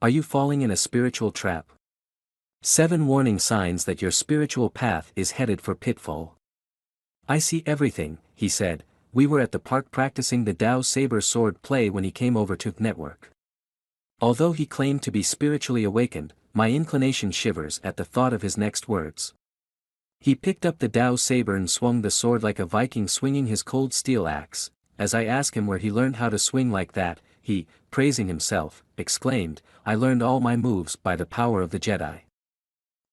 Are you falling in a spiritual trap? 7 warning signs that your spiritual path is headed for pitfall. I see everything, he said. We were at the park practicing the Dao Saber sword play when he came over to network. Although he claimed to be spiritually awakened, my inclination shivers at the thought of his next words. He picked up the Dao Saber and swung the sword like a Viking swinging his cold steel axe. As I asked him where he learned how to swing like that, he, praising himself, exclaimed, "I learned all my moves by the power of the Jedi."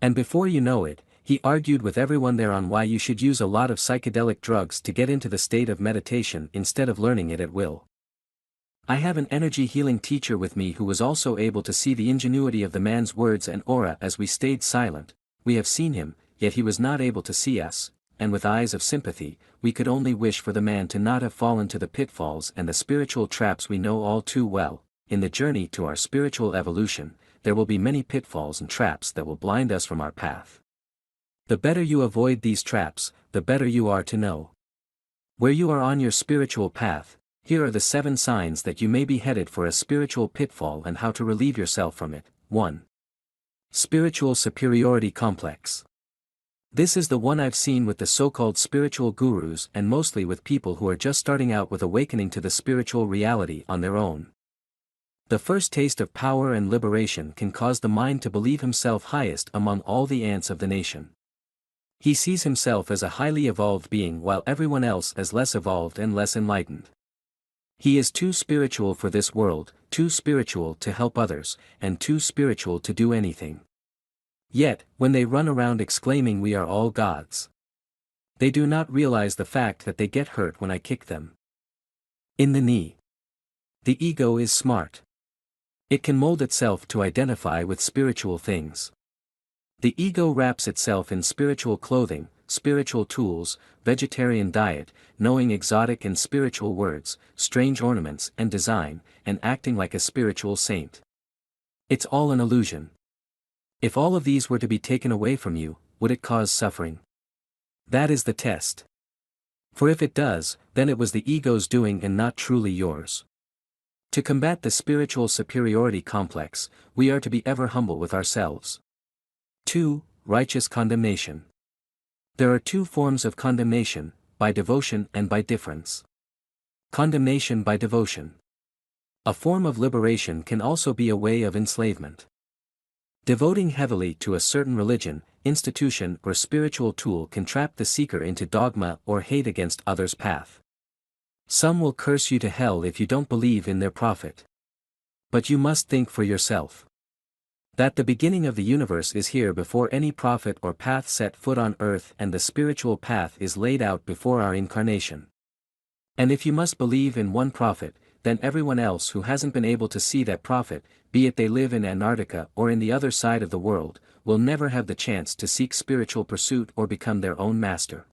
And before you know it, he argued with everyone there on why you should use a lot of psychedelic drugs to get into the state of meditation instead of learning it at will. I have an energy healing teacher with me who was also able to see the ingenuity of the man's words and aura as we stayed silent. We have seen him, yet he was not able to see us, and with eyes of sympathy, we could only wish for the man to not have fallen to the pitfalls and the spiritual traps we know all too well. In the journey to our spiritual evolution, there will be many pitfalls and traps that will blind us from our path. The better you avoid these traps, the better you are to know. Where you are on your spiritual path, here are the 7 signs that you may be headed for a spiritual pitfall and how to relieve yourself from it. 1. Spiritual superiority complex. This is the one I've seen with the so-called spiritual gurus and mostly with people who are just starting out with awakening to the spiritual reality on their own. The first taste of power and liberation can cause the mind to believe himself highest among all the ants of the nation. He sees himself as a highly evolved being while everyone else as less evolved and less enlightened. He is too spiritual for this world, too spiritual to help others, and too spiritual to do anything. Yet, when they run around exclaiming we are all gods, they do not realize the fact that they get hurt when I kick them in the knee. The ego is smart. It can mold itself to identify with spiritual things. The ego wraps itself in spiritual clothing, spiritual tools, vegetarian diet, knowing exotic and spiritual words, strange ornaments and design, and acting like a spiritual saint. It's all an illusion. If all of these were to be taken away from you, would it cause suffering? That is the test. For if it does, then it was the ego's doing and not truly yours. To combat the spiritual superiority complex, we are to be ever humble with ourselves. 2. Righteous condemnation. There are 2 forms of condemnation, by devotion and by difference. Condemnation by devotion. A form of liberation can also be a way of enslavement. Devoting heavily to a certain religion, institution or spiritual tool can trap the seeker into dogma or hate against others' path. Some will curse you to hell if you don't believe in their prophet. But you must think for yourself that the beginning of the universe is here before any prophet or path set foot on earth, and the spiritual path is laid out before our incarnation. And if you must believe in one prophet, then everyone else who hasn't been able to see that prophet, be it they live in Antarctica or in the other side of the world, will never have the chance to seek spiritual pursuit or become their own master.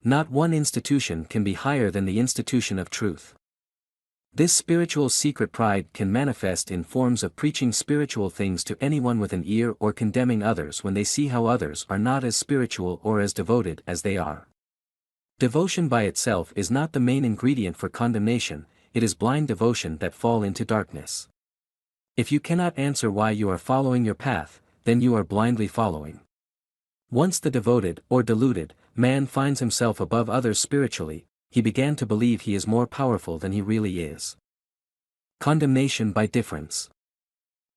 Not one institution can be higher than the institution of truth. This spiritual secret pride can manifest in forms of preaching spiritual things to anyone with an ear or condemning others when they see how others are not as spiritual or as devoted as they are. Devotion by itself is not the main ingredient for condemnation, it is blind devotion that fall into darkness. If you cannot answer why you are following your path, then you are blindly following. Once the devoted or deluded man finds himself above others spiritually, he began to believe he is more powerful than he really is. Condemnation by difference.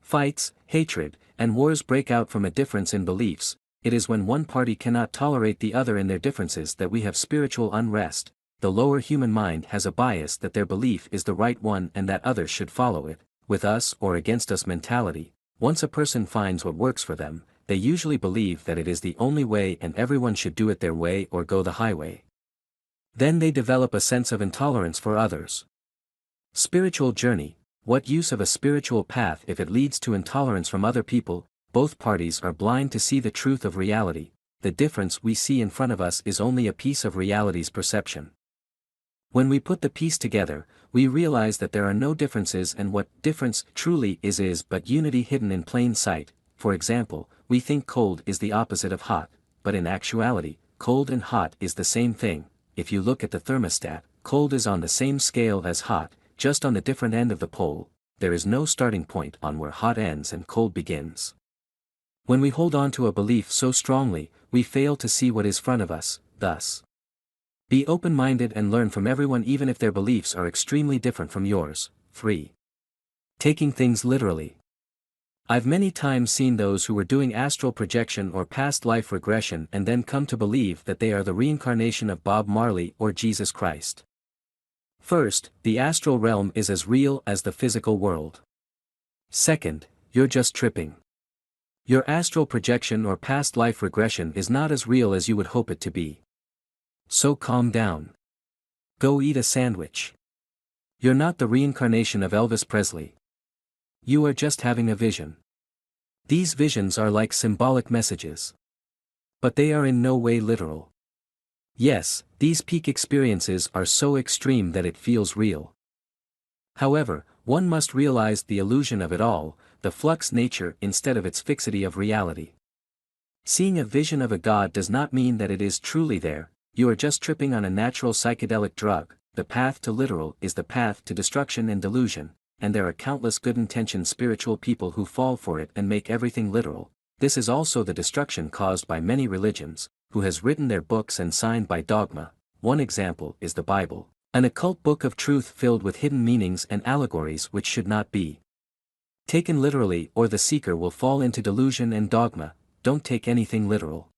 Fights, hatred, and wars break out from a difference in beliefs. It is when one party cannot tolerate the other in their differences that we have spiritual unrest. The lower human mind has a bias that their belief is the right one and that others should follow it. With us or against us mentality, once a person finds what works for them, they usually believe that it is the only way and everyone should do it their way or go the highway. Then they develop a sense of intolerance for others. Spiritual journey. What use of a spiritual path if it leads to intolerance from other people? Both parties are blind to see the truth of reality. The difference we see in front of us is only a piece of reality's perception. When we put the piece together, we realize that there are no differences, and what difference truly is but unity hidden in plain sight. For example, we think cold is the opposite of hot, but in actuality, cold and hot is the same thing. If you look at the thermostat, cold is on the same scale as hot, just on the different end of the pole. there is no starting point on where hot ends and cold begins. When we hold on to a belief so strongly, we fail to see what is in front of us, thus. Be open-minded and learn from everyone even if their beliefs are extremely different from yours. 3. Taking things literally. I've many times seen those who were doing astral projection or past life regression and then come to believe that they are the reincarnation of Bob Marley or Jesus Christ. First, the astral realm is as real as the physical world. Second, you're just tripping. Your astral projection or past life regression is not as real as you would hope it to be. So calm down. Go eat a sandwich. You're not the reincarnation of Elvis Presley. You are just having a vision. These visions are like symbolic messages. But they are in no way literal. Yes, these peak experiences are so extreme that it feels real. However, one must realize the illusion of it all, the flux nature instead of its fixity of reality. Seeing a vision of a god does not mean that it is truly there, you are just tripping on a natural psychedelic drug. The path to literal is the path to destruction and delusion, and there are countless good-intentioned spiritual people who fall for it and make everything literal. This is also the destruction caused by many religions, who has written their books and signed by dogma. One example is the Bible, an occult book of truth filled with hidden meanings and allegories which should not be taken literally, or the seeker will fall into delusion and dogma. Don't take anything literal.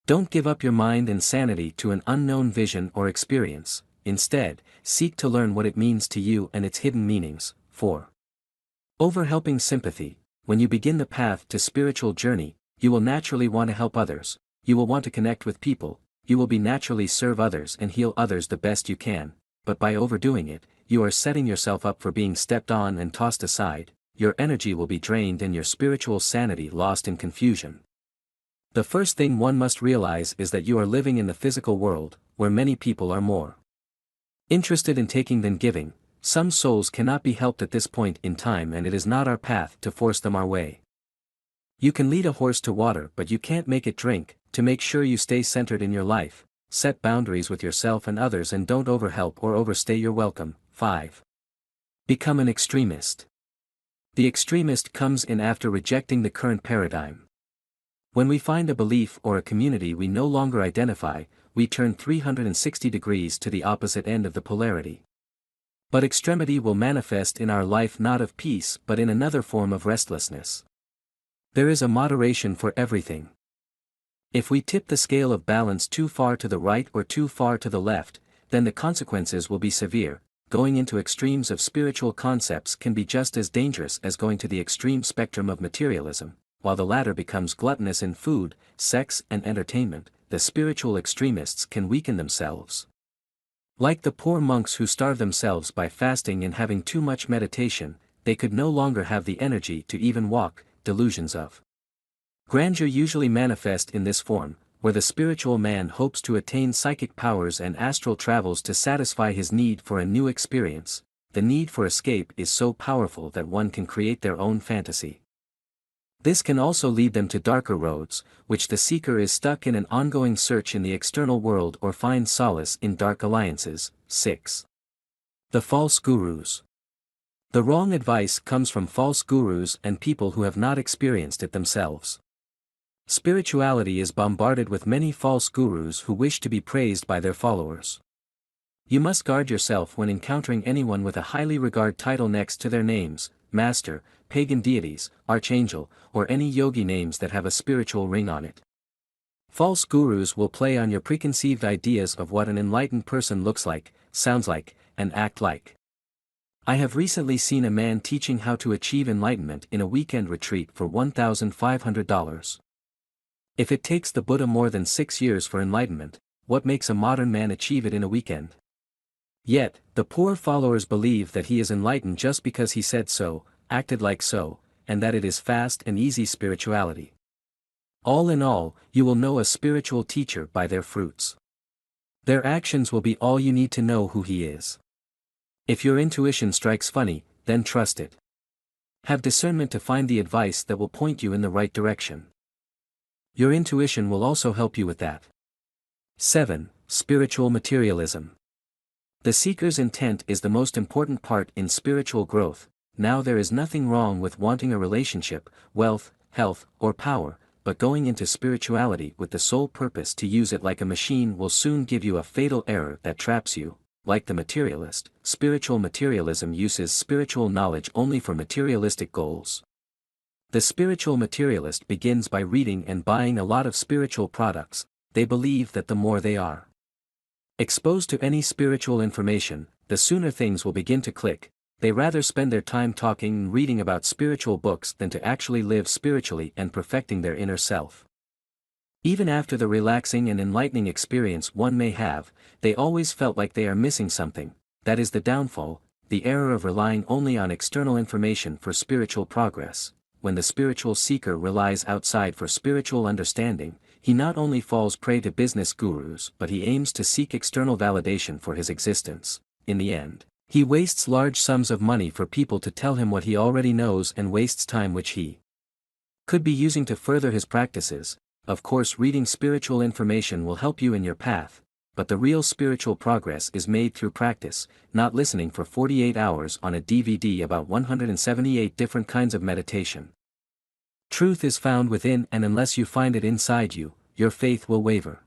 Don't give up your mind and sanity to an unknown vision or experience. Instead, seek to learn what it means to you and its hidden meanings. 4. Overhelping sympathy. When you begin the path to spiritual journey, you will naturally want to help others, you will want to connect with people, you will be naturally serve others and heal others the best you can, but by overdoing it, you are setting yourself up for being stepped on and tossed aside, your energy will be drained and your spiritual sanity lost in confusion. The first thing one must realize is that you are living in the physical world, where many people are more interested in taking than giving. Some souls cannot be helped at this point in time and it is not our path to force them our way. You can lead a horse to water but you can't make it drink. To make sure you stay centered in your life, set boundaries with yourself and others and don't overhelp or overstay your welcome. 5. Become an extremist. The extremist comes in after rejecting the current paradigm. When we find a belief or a community we no longer identify, we turn 360 degrees to the opposite end of the polarity. But extremity will manifest in our life not of peace but in another form of restlessness. There is a moderation for everything. If we tip the scale of balance too far to the right or too far to the left, then the consequences will be severe. Going into extremes of spiritual concepts can be just as dangerous as going to the extreme spectrum of materialism. While the latter becomes gluttonous in food, sex and entertainment, the spiritual extremists can weaken themselves. Like the poor monks who starve themselves by fasting and having too much meditation, they could no longer have the energy to even walk. Delusions of grandeur usually manifest in this form, where the spiritual man hopes to attain psychic powers and astral travels to satisfy his need for a new experience. The need for escape is so powerful that one can create their own fantasy. This can also lead them to darker roads, which the seeker is stuck in an ongoing search in the external world or finds solace in dark alliances. 6. The false gurus. The wrong advice comes from false gurus and people who have not experienced it themselves. Spirituality is bombarded with many false gurus who wish to be praised by their followers. You must guard yourself when encountering anyone with a highly regarded title next to their names, master, pagan deities, archangel, or any yogi names that have a spiritual ring on it. False gurus will play on your preconceived ideas of what an enlightened person looks like, sounds like, and act like. I have recently seen a man teaching how to achieve enlightenment in a weekend retreat for $1,500. If it takes the Buddha more than 6 years for enlightenment, what makes a modern man achieve it in a weekend? Yet, the poor followers believe that he is enlightened just because he said so, acted like so, and that it is fast and easy spirituality. All in all, you will know a spiritual teacher by their fruits. Their actions will be all you need to know who he is. If your intuition strikes funny, then trust it. Have discernment to find the advice that will point you in the right direction. Your intuition will also help you with that. 7. Spiritual materialism. The seeker's intent is the most important part in spiritual growth. Now there is nothing wrong with wanting a relationship, wealth, health, or power, but going into spirituality with the sole purpose to use it like a machine will soon give you a fatal error that traps you. Like the materialist, spiritual materialism uses spiritual knowledge only for materialistic goals. The spiritual materialist begins by reading and buying a lot of spiritual products. They believe that the more they are exposed to any spiritual information, the sooner things will begin to click. They rather spend their time talking and reading about spiritual books than to actually live spiritually and perfecting their inner self. Even after the relaxing and enlightening experience one may have, they always felt like they are missing something. That is the downfall, the error of relying only on external information for spiritual progress. When the spiritual seeker relies outside for spiritual understanding, he not only falls prey to business gurus but he aims to seek external validation for his existence. In the end, he wastes large sums of money for people to tell him what he already knows and wastes time which he could be using to further his practices. Of course, reading spiritual information will help you in your path, but the real spiritual progress is made through practice, not listening for 48 hours on a DVD about 178 different kinds of meditation. Truth is found within, and unless you find it inside you, your faith will waver.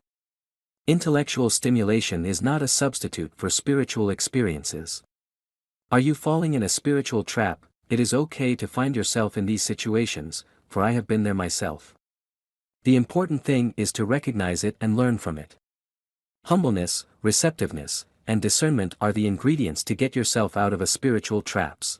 Intellectual stimulation is not a substitute for spiritual experiences. Are you falling in a spiritual trap? It is okay to find yourself in these situations, for I have been there myself. The important thing is to recognize it and learn from it. Humbleness, receptiveness, and discernment are the ingredients to get yourself out of a spiritual traps.